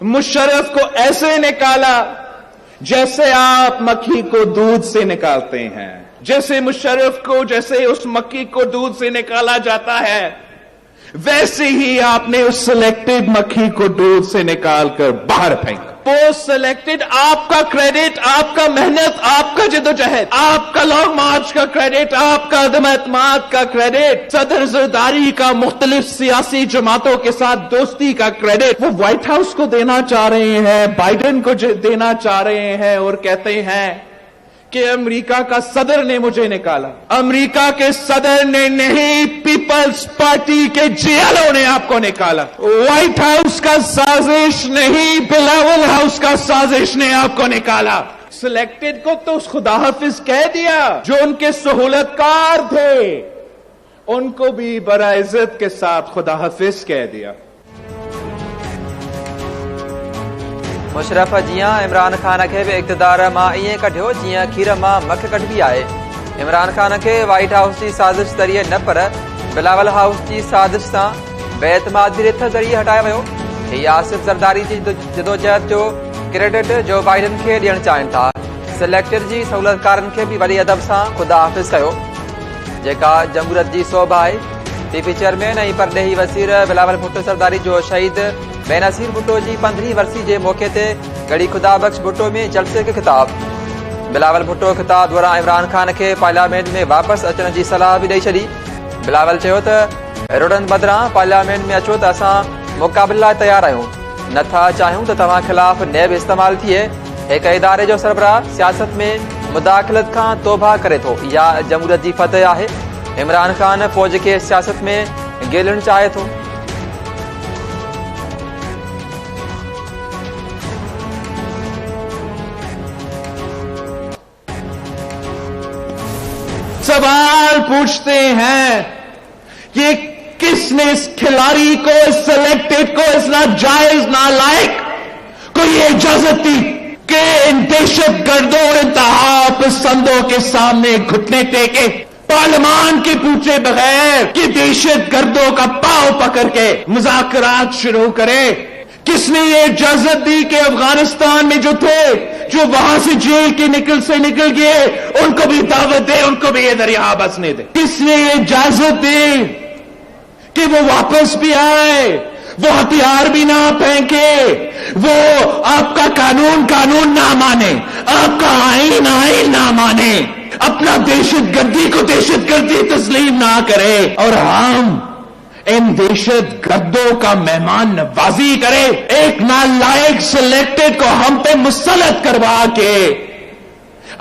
मुशर्रफ को ऐसे निकाला जैसे आप मक्खी को दूध से निकालते हैं। जैसे मुशर्रफ को, जैसे उस मक्खी को दूध से निकाला जाता है, वैसे ही आपने उस सिलेक्टेड मक्खी को दूध से निकालकर बाहर फेंका। पोस्ट सिलेक्टेड आपका क्रेडिट, आपका मेहनत, आपका जद्दोजहद, आपका लॉन्ग मार्च का क्रेडिट, आपका अदम एतमाद का क्रेडिट, सदर जरदारी का मुख्तलिफ सियासी जमातों के साथ दोस्ती का क्रेडिट वो व्हाइट हाउस को देना चाह रहे हैं, बाइडेन को देना चाह रहे हैं और कहते हैं कि अमेरिका का सदर ने मुझे निकाला। अमेरिका के सदर ने नहीं, पीपल्स पार्टी के जेएलओ ने आपको निकाला। व्हाइट हाउस का साजिश नहीं, बिलावल हाउस का साजिश ने आपको निकाला। सिलेक्टेड को तो खुदा हाफिज कह दिया, जो उनके सहूलतकार थे उनको भी बड़ा इज्जत के साथ खुदा हाफिज कह दिया। मुशर्रफ जियां इमरान खान के भी इक़्तिदार मां ईअं कढियो जियां खीर मां मख कढबी आहे। इमरान खान के व्हाइट हाउस की साजिश ज़रिए न पर बिलावल हाउस की साजिश सां बेएतमादी रिथ ज़रिए हटाया वियो। हीअ आसिफ ज़रदारी जी जदोजहद जो क्रेडिट जो बाइडन खे ॾियणु चाहिनि था। सिलेक्टेड जी सहूलतकारनि खे भी वॾी अदब सां खुदा हाफ़िज़ कयो, जेका जमहूरियत जी सोभ आहे। पीपी चेयरमैन ऐं परॾेही वज़ीर बिलावल भुट्टो ज़रदारी जो शहीद बेनज़ीर भुट्टो जी 15वीं वरसी के मौके ते गढ़ी खुदा बख्श भुट्टो में जलसे के खिताब। बिलावल भुट्टो खिताब दौरान इमरान खान के पार्लियामेंट में वापस अचण की सलाह भी ॾेई छॾी। बिलावल चयो त रोडन बदिरां पार्लियामेंट में अचो त असां मुक़ाबले लाइ तैयार आहियूं, नथा चाहियूं त तव्हां खिलाफ़ नैब इस्तेमाल थिए। एक इदारे जो सरबराह सियासत में मुदाखलत खां तौबा करे थो, या जमहूरियत जी फतह आहे। इमरान खान फौज के सियासत में गेलण चाहे थो। सवाल पूछते हैं कि किसने इस खिलाड़ी को, इस सिलेक्टेड को इस नाजायज नालायक को ये इजाजत दी कि इन दहशत गर्दों और इंतहा पसंदों के सामने घुटने टेके, पार्लियामान के पूछे बगैर कि दहशत गर्दों का पांव पकड़ के मुज़ाकरात शुरू करे। किसने ये इजाजत दी कि अफगानिस्तान में जो थे, जो वहां से जेल के निकल गए, उनको भी दावत दे, उनको भी इधर यहां बसने दे? किसने ये इजाजत दी कि वो वापस भी आए, वो हथियार भी ना फेंके, वो आपका कानून ना माने, आपका आईन ना माने, अपना दहशतगर्दी को दहशतगर्दी तस्लीम ना करे, और हम इन दहशत गर्दों का मेहमान नवाजी करे? एक नालायक सिलेक्टेड को हम पे मुसल्लत करवा के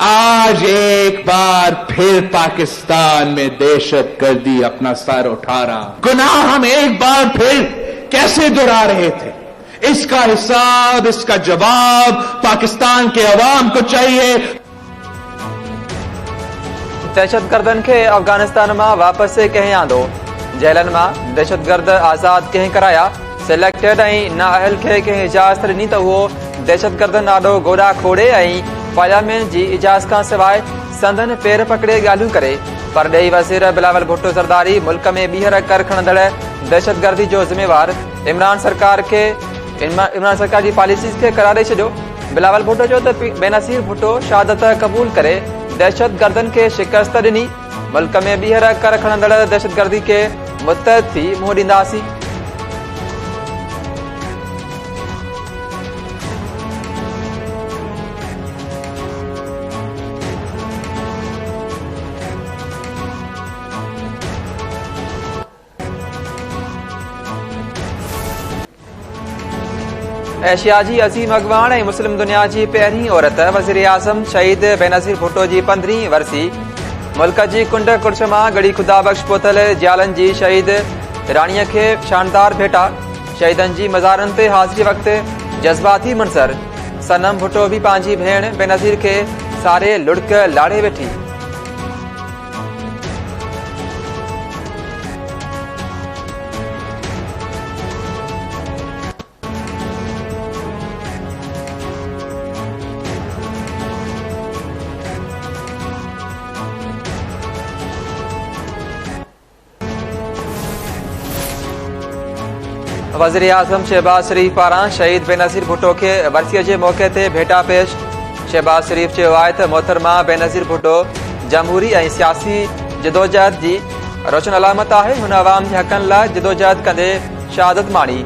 आज एक बार फिर पाकिस्तान में दहशत गर्दी अपना सर उठा रहा। गुनाह हम एक बार फिर कैसे दोहरा रहे थे? इसका हिसाब, इसका जवाब पाकिस्तान के अवाम को चाहिए। दहशतगर्दन के अफगानिस्तान में वापस से कहीं आंदो, जेलन में दहशतगर्द आज़ाद कहीं कराया। सिलेक्टेड नाअहल के कहीं इजाज़त ॾिनी त वो दहशतगर्द नाडो गोड़ा खोड़े पार्लियामेंट की इजाज़त का सिवाय संदन पैर पकड़े गालू करे। परॾेही वज़ीर बिलावल भुट्टो ज़रदारी मुल्क में ॿीहर कर खणंदड़ दहशतगर्दी जो ज़िम्मेवार इमरान सरकार की पॉलिसीज़ के करार ॾेई छॾियो। बिलावल भुट्टो जो बेनज़ीर भुट्टो शहादत कबूल करे दहशतगर्दन के शिकस्त ॾिनी। मुल्क में ॿीहर कर खणंदड़ दहशतगर्दी के मुस्तैद थी मुंहुं ॾींदासीं। एशिया की अजीम अगवान और मुस्लिम दुनिया की पहिरीं औरत वज़ीर आज़म शहीद बेनज़ीर भुट्टो की 15वीं वरसी। मुल्क की कुंड कुर्श में गढ़ी खुदा बख्श पोतल जियालन की शहीद राणीअ के शानदार भेटा। शहीदन की मज़ारन ते हाज़िरी वक्त जज्बाती मंजर। सनम भुट्टो भी पांजी भेण बेनज़ीर के सारे लुढ़क लाड़े वेठी। वज़ीर आज़म शहबाज शरीफ पारां शहीद बेनज़ीर भुट्टो के वरसीअ जे मौक़े ते भेटा पेश। शहबाज शरीफ चयो आहे त मोहतरमा बेनज़ीर भुट्टो जमहूरी ऐं सियासी जदोजहद जी रोशन अलामत आहे। हुन अवाम जे हक़नि लाइ जदोजहद कंदे शहादत माणी।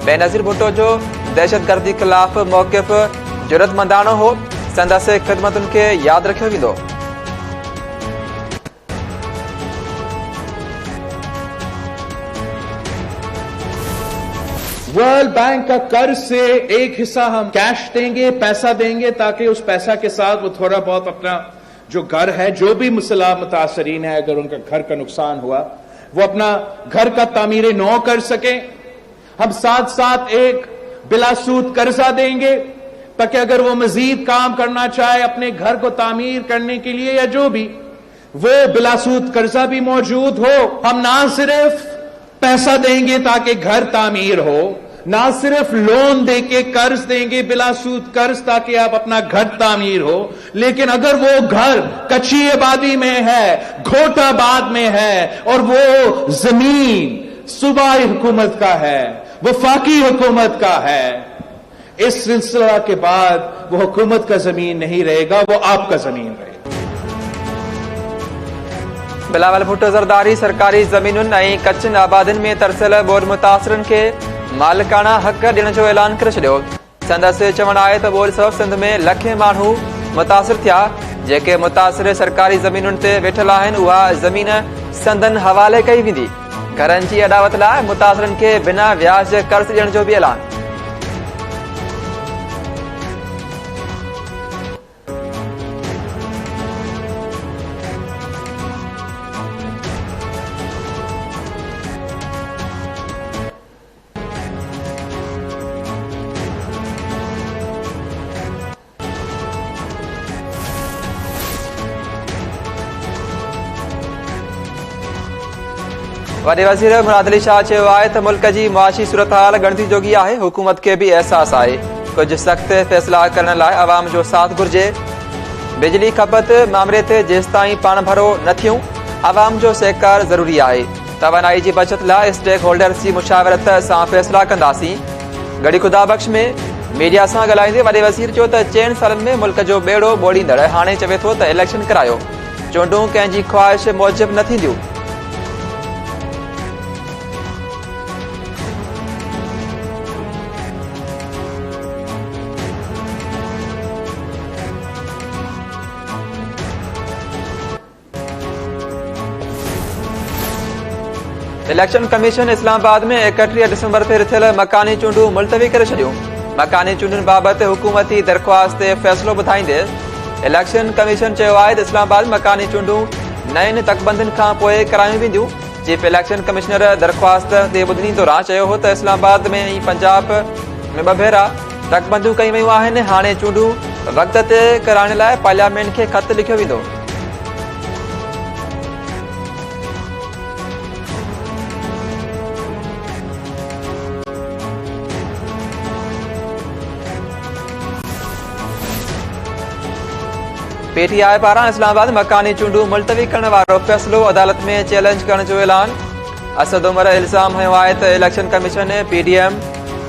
बेनज़ीर भुट्टो जो दहशतगर्दी ख़िलाफ़ मौक़िफ़ जुरतमंदानो हो। संदसि ख़िदमतुनि खे यादि रखियो वेंदो। वर्ल्ड बैंक का कर्ज से एक हिस्सा हम कैश देंगे, पैसा देंगे, ताकि उस पैसा के साथ वो थोड़ा बहुत अपना जो घर है, जो भी मुतासरीन है, अगर उनका घर का नुकसान हुआ, वो अपना घर का तामीर नौ कर सके। हम साथ साथ एक बिलासूद कर्जा देंगे ताकि अगर वो मजीद काम करना चाहे अपने घर को तामीर करने के लिए या जो भी, वो बिलासूद कर्जा भी मौजूद हो। हम ना सिर्फ पैसा देंगे ताकि घर तामीर हो, ना सिर्फ लोन देके कर्ज देंगे बिलासूद कर्ज ताकि आप अपना घर तामीर हो, लेकिन अगर वो घर कच्ची आबादी में है, घोटाबाद में है और वो जमीन सूबाई हुकूमत का है, वफाकी हुकूमत का है, इस सिलसिला के बाद वो हुकूमत का जमीन नहीं रहेगा, वो आपका जमीन रहेगा। बिलावल भुट्टो ज़रदारी सरकारी ज़मीनुनि ऐं कच्चनि आबादियुनि में तरसियल ॿोॾ मुतासिरनि खे मालिकाना हक़ ॾियण जो ऐलान करे छॾियो। संदसि चवणु आहे त ॿोॾ सबबि सिंध में लखे माण्हू मुतासिर थिया। जेके मुतासिर सरकारी ज़मीनुनि ते वेठल आहिनि, उहा ज़मीन संदनि हवाले कई वेंदी। घरनि जी अॾावत लाइ मुतासिरनि खे बिना व्याज कर्ज़ ॾियण जो बि ऐलान। वॾे वज़ीर मुराद अली शाह चयो आहे त मुल्क जी मुआशी सूरत हाल ॻणिती जोगी आहे। हुकूमत खे बि अहसास आहे कुझु सख़्त फ़ैसिला करण लाइ अवाम जो साथ घुर्जे। बिजली खपत मामले ते जेसिताईं पाण भरो न थियूं, अवाम जो सहकार ज़रूरी आहे। तवानाई जी बचत लाइ स्टेक होल्डर्स जी मुशावरत सां फ़ैसिला कंदासीं। गड़ी खुदा बख़्श में मीडिया सां ॻाल्हाईंदे वॾे वज़ीर चयो त 4 सालनि में मुल्क जो बेड़ो ॿोड़ींदड़ हाणे चवे थो त इलेक्शन करायो। चूंडूं कंहिंजी ख़्वाहिश मूजिब न थींदियूं। इलेक्शन कमीशन इस्लामाबाद में 31 दिसंबर ते थियल मकानी चूंडूं मुलतवी करे छॾियूं। मकानी चूंडुनि बाबति हुकूमती दरख़्वास्त ते फ़ैसिलो ॿुधाईंदे इलेक्शन कमीशन चयो आहे त इस्लामाबाद मकानी चूंडूं नयनि तकबंदियुनि खां पोइ करायूं वेंदियूं। चीफ इलेक्शन कमिश्नर दरख़्वास्त ते ॿुधणी दौरान चयो हो त इस्लामाबाद में ऐं पंजाब में 2 भेरा तकबंदियूं कयूं वयूं आहिनि। हाणे चूंडूं वक़्त ते कराइण लाइ पार्लियामेंट खे ख़त लिखियो वेंदो। पीटीआई पारां इस्लामाबाद मकानी चूंडूं मुलतवी करण वारो फ़ैसिलो अदालत में चैलेंज करण जो ऐलान। असद उमर इल्ज़ाम हयो आहे त इलेक्शन कमीशन पीडीएम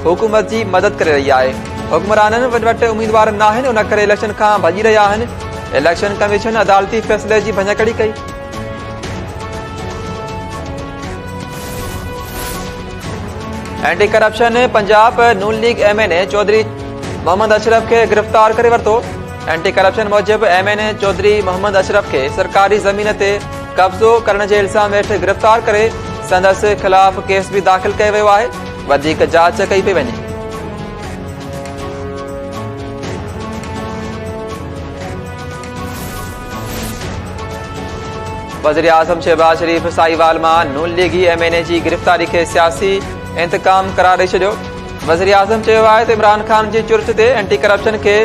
हुकूमत जी मदद करे रही आहे। हुक्मराननि वटि उम्मीदवार न आहिनि, उन करे इलेक्शन खां भॼी रहिया आहिनि। इलेक्शन कमीशन अदालती फ़ैसिले जी भञकड़ी कई। Anti corruption Punjab Noon league MNA Chaudhry Mohammad Ashraf खे गिरफ़्तार करे वरितो। एंटी करप्शन मूजिब एमएनए चौधरी मोहम्मद अशरफ खे सरकारी ज़मीन ते कब्ज़ो करण जे इल्ज़ाम हेठि गिरफ़्तार करे संदसि ख़िलाफ़ केस बि दाख़िल कयो वियो आहे। वधीक जांच कई पई वञे। वज़ीर आज़म शहबाज शरीफ साहिवाल मां नून लीगी एमएनए जी गिरफ़्तारी खे सियासी इंतकाम करार ॾेई छॾियो। वज़ीर आज़म चयो आहे त इमरान ख़ान जी चुर्च ते एंटी करप्शन खे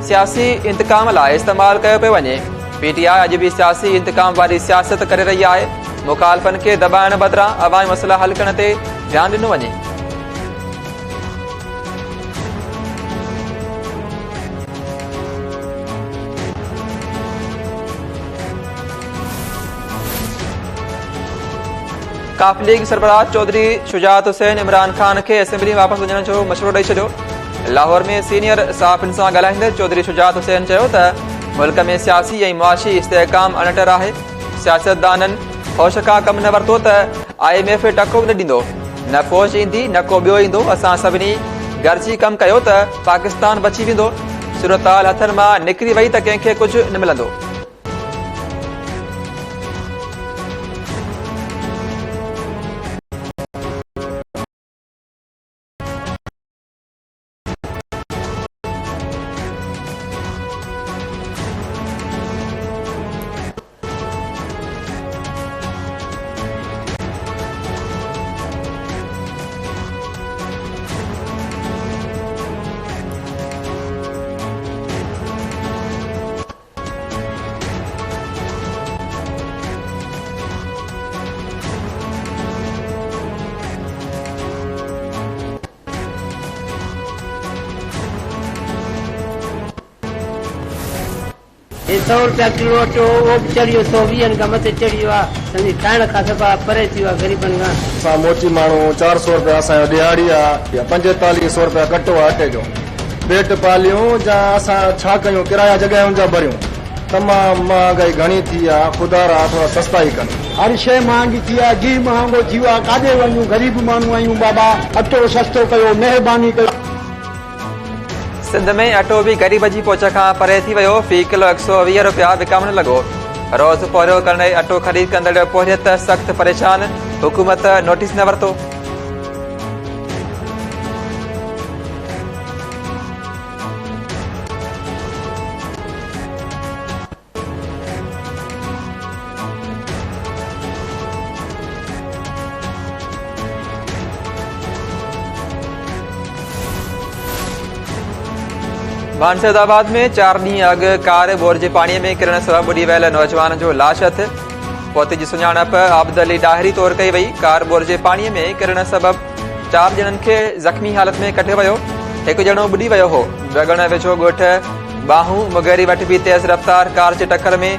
सियासी इंतकाम लाइ इस्तेमाल कयो पियो वञे। पीटीआई अॼु बि सियासी इंतकाम वारी सियासत करे रही आहे। मुखालफ़नि खे दॿाइण बदिरां अवामी मसइला हल करण ते ध्यानु ॾिनो वञे। काफ लीग सरबराह चौधरी शुजात हुसैन इमरान खान के असेंबली में वापस वञण जो मशवरो ॾेई छॾियो। लाहौर में सीनियर सहाफ़ियुनि सां ॻाल्हाईंदे चौधरी शुजात हुसैन चयो त मुल्क में सियासी ऐं मुआशी इस्तेहकाम अणटर आहे। सियासतदाननि होश खां कमु न वरितो त IMF टको बि न ॾींदो, न फ़ौज ईंदी न को ॿियो ईंदो। असां सभिनी गॾिजी कमु कयो त पाकिस्तान बची वेंदो। सूरतहाल हथनि मां निकिरी वई त कंहिंखे कुझु न मिलंदो। ₹100 किलो अटो वो भी चढ़ियो, 120 का मथे चढ़ियो आहे। सम्झी खाइण खां सफ़ा परे थी वियो आहे ग़रीबनि खां। असां मोची माण्हू 400 रुपया असांजो दिहाड़ी आहे, 4500 रुपया कटो आहे अटे जो। पेट पालियूं जा असां छा कयूं, किराया जॻहियुनि जा भरियूं। तमामु महांगाई घणी थी आहे, ख़ुदा रा थोरा सस्ता ई कनि। हर शइ महांगी थी आहे, घी महांगो थी वियो आहे। काॾे वञूं, ग़रीब माण्हू आहियूं बाबा, अटो सस्तो कयो, महिरबानी कयो। सिंध में अटो भी गरीब जी पहुंच खां परे थी वियो। फी किलो 120 रुपया विकामण लॻो। रोज़ पोरियो करण अटो ख़रीद कंदड़ पोरियत सख़्त परेशान। हुकूमत नोटिस न वरितो। बांसदाबाद में 4 ॾींहं अॻु कार बोर जे पाणीअ में किरण सबबि ॿुॾी वियल नौजवान जो लाश हथ। पौते जी सुञाणप आबद अली डाहरी तौरु कई वई। कार बोर जे पाणीअ में किरण सबबि 4 ॼणनि खे ज़ख़्मी हालत में कढियो वियो। हिकु ॼणो ॿुॾी वियो हो। बगण वेझो ॻोठ बाहूं मुगेरी वटि बि तेज़ रफ़्तार कार जे टकर में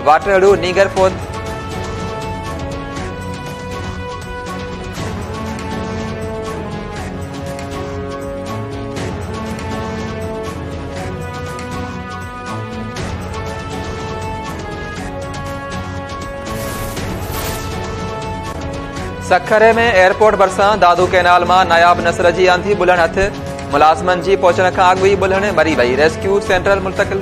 वाटड़ू नीगर फोत। सखरे में एयरपोर्ट भरसां दादू कैनाल मां नायाब नसर जी आंधी बुलण हथ। मुलाज़िमनि जी पहुचण खां अॻु ई बुलण मरी वई। रेस्क्यू सेंट्रल मुंतकिल।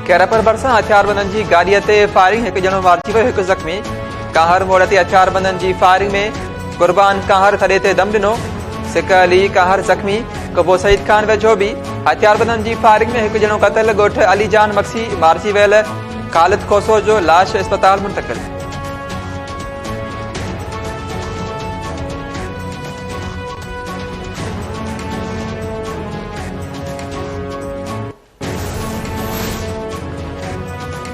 कैरपर भरसां हथियारबंदनि जी गाॾीअ ते फायरिंग। हिकु ॼणो मारिजी वियो, हिकु ज़ख़्मी। काहर मोड़ ते हथियारबंदनि जी फायरिंग में कुर्बान काहर थॾे ते दम ॾिनो। सिक अली काहर ज़ख़्मी। कबो सईद खान वेझो बि हथियारबंदनि जी फायरिंग में हिकु ॼणो क़तल। ॻोठ अली जान मक्सी मारिजी वियल ख़ालिद खोसो जो लाश अस्पताल मुंतकिल।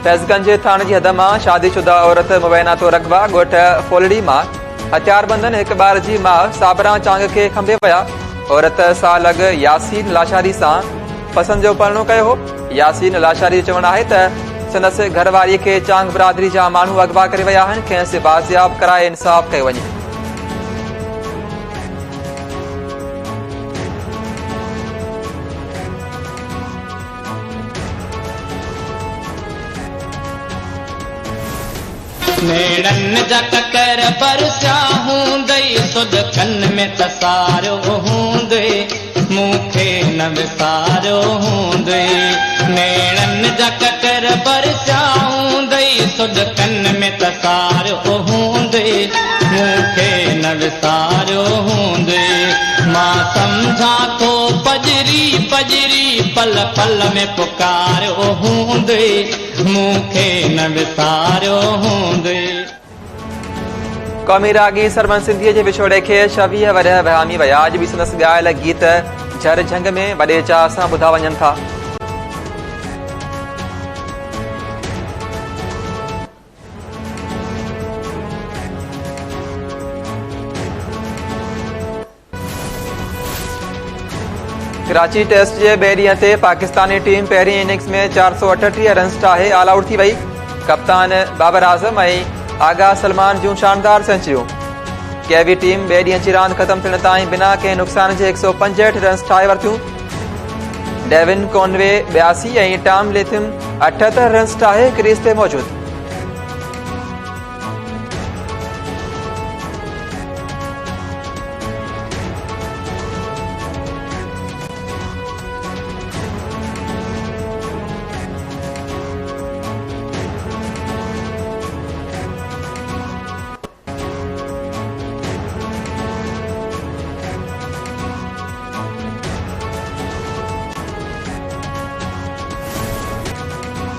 फैज़गंज थाणे जी हद मां शादीशुदा औरत मुबैना तो रक़बा ॻोठ फोलड़ी मां हथियारबंदनि हिकु ॿार जी माउ साबरा चांग खे खंभे विया। औरत साल अॻु यासीन लाशारी सां पसंदि जो परणो कयो हो। यासीन लाशारी चवणु आहे त संदसि घरवारीअ खे चांग बिरादरी जा माण्हू अगवा करे विया आहिनि। खेसि बाज़ियाब कराए इंसाफ़ कयो वञे। नेड़न जा ककर परसिया हूंदई, सुध कन में तसारो हूंदे, मूंखे न विसारो हूंदे। नेड़न जा ककर परसिया हूंदई, सुध कन में तसारो हूंदे, मूंखे न विसारो हूंदे। मां सम्झा तो पजरी पजरी पल पल में पुकारो हूंदे, मूंखे न विसारो हूंदे। क़ौमी रागी सरमन सिंधीअ जे विछोड़े खे 26 वरह विहामी विया। अॼु बि संदसि ॻायल गीत झर झंग में वॾे चाह सां ॿुधा वञनि था। कराची टेस्ट जे ॿिए ॾींहं ते पाकिस्तानी टीम पहिरीं इनिंग्स में 438 रन्स ठाहे ऑल आउट थी वई। कप्तान बाबर आज़म ऐं आगा सलमान जूं शानदार सेंचुरियूं। कंहिं बि टीम ॿिए ॾींहं जी रांदि ख़तम थियण ताईं बिना कंहिं नुक़सान जे 165 रन्स ठाहे वरितियूं। डेविन कॉनवे 82 ऐं टॉम लेथिम 78 रन्स ठाहे क्रीज़ ते मौजूदु।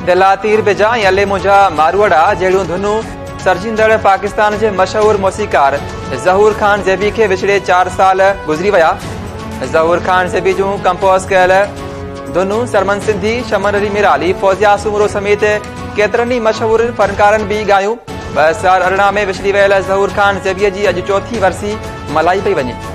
दिला तीर बिजा ऐं अले मुंहिंजा मारवड़ा जहिड़ियूं धुनूं सरजींदड़ पाकिस्तान जे मशहूर मौसीकार ज़हूर खान ज़ेबी खे विछड़े 4 साल गुज़री विया। ज़हूर खान ज़ेबी जूं कंपोज़ कयल धुनूं सरमन सिंधी, शमन अली मिराली, फौजिया सुमरो समेत केतिरनि ई मशहूर फनकारनि बि ॻायूं। 2018 में विछड़ी वियल ज़हूर खान ज़ेबीअ जी अॼु चौथी वरसी मल्हाई पई वञे।